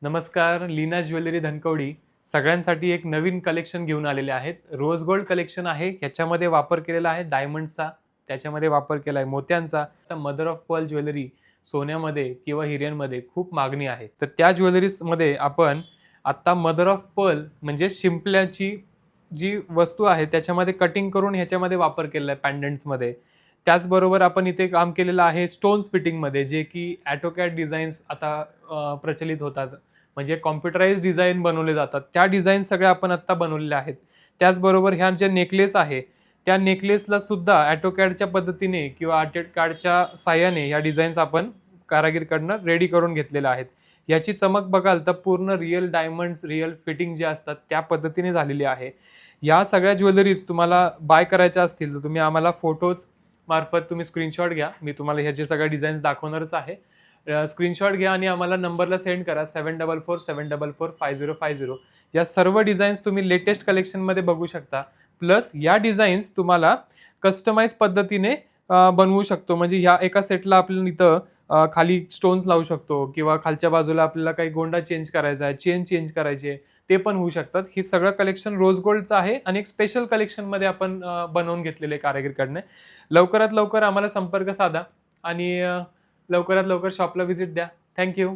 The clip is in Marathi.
नमस्कार. लीना ज्वेलरी धनकवडी सगळ्यांसाठी एक नवीन कलेक्शन घेऊन आलेले आहेत. रोज गोल्ड कलेक्शन आहे. ह्याच्यामध्ये वापर केलेला आहे डायमंडचा, त्याच्यामध्ये वापर केला आहे मोत्यांचा. आता मदर ऑफ पर्ल ज्वेलरी सोन्यामध्ये किंवा हिऱ्यांमध्ये खूप मागणी आहे. तर त्या ज्वेलरीजमध्ये आपण आता मदर ऑफ पर्ल म्हणजे शिंपल्याची जी वस्तू आहे त्याच्यामध्ये कटिंग करून ह्याच्यामध्ये वापर केलेला आहे पॅन्डंट्समध्ये. त्याचबरोबर आपण इथे काम केलेलं आहे स्टोन्स फिटिंगमध्ये, जे की ऑटोकॅड डिझाईन्स आता प्रचलित होतात. म्हणजे कॉम्प्युटराइज डिझाईन बनवले जातात, त्या डिझाईन सगळ्या आपण आत्ता बनवलेल्या आहेत. त्याचबरोबर ह्या जे नेकलेस आहे त्या नेकलेसला सुद्धा ऑटोकॅडच्या पद्धतीने किंवा आर्टिकॅडच्या साह्याने ह्या डिझाईन्स आपण कारागीरकडनं रेडी करून घेतलेल्या आहेत. याची चमक बघाल तर पूर्ण रिअल डायमंड्स, रिअल फिटिंग जे असतात त्या पद्धतीने झालेली आहे. या सगळ्या ज्वेलरीज तुम्हाला बाय करायच्या असतील तर तुम्ही आम्हाला फोटोज मार्फत तुम्ही स्क्रीनशॉट घ्या. मी तुम्हाला ह्याचे सगळ्या डिझाईन्स दाखवणारच आहे. स्क्रीनशॉट घ्या आणि आम्हाला नंबरला सेंड करा 7447445050. या सर्व डिझाईन्स तुम्ही लेटेस्ट कलेक्शनमध्ये बघू शकता. प्लस या डिझाईन्स तुम्हाला कस्टमाइज पद्धतीने बनवू शकतो. म्हणजे ह्या एका सेटला आपल्याला इथं खाली स्टोन्स लावू शकतो किंवा खालच्या बाजूला आपल्याला काही गोंडा चेंज करायचा आहे, चेन चेंज करायची आहे, ते पण होऊ शकतात. हे सगळं कलेक्शन रोज गोल्डचं आहे आणि एक स्पेशल कलेक्शनमध्ये आपण बनवून घेतलेले कारागीरकडनं. लवकरात लवकर आम्हाला संपर्क साधा आणि लवकरात लवकर शॉपला व्हिजिट द्या. थँक्यू.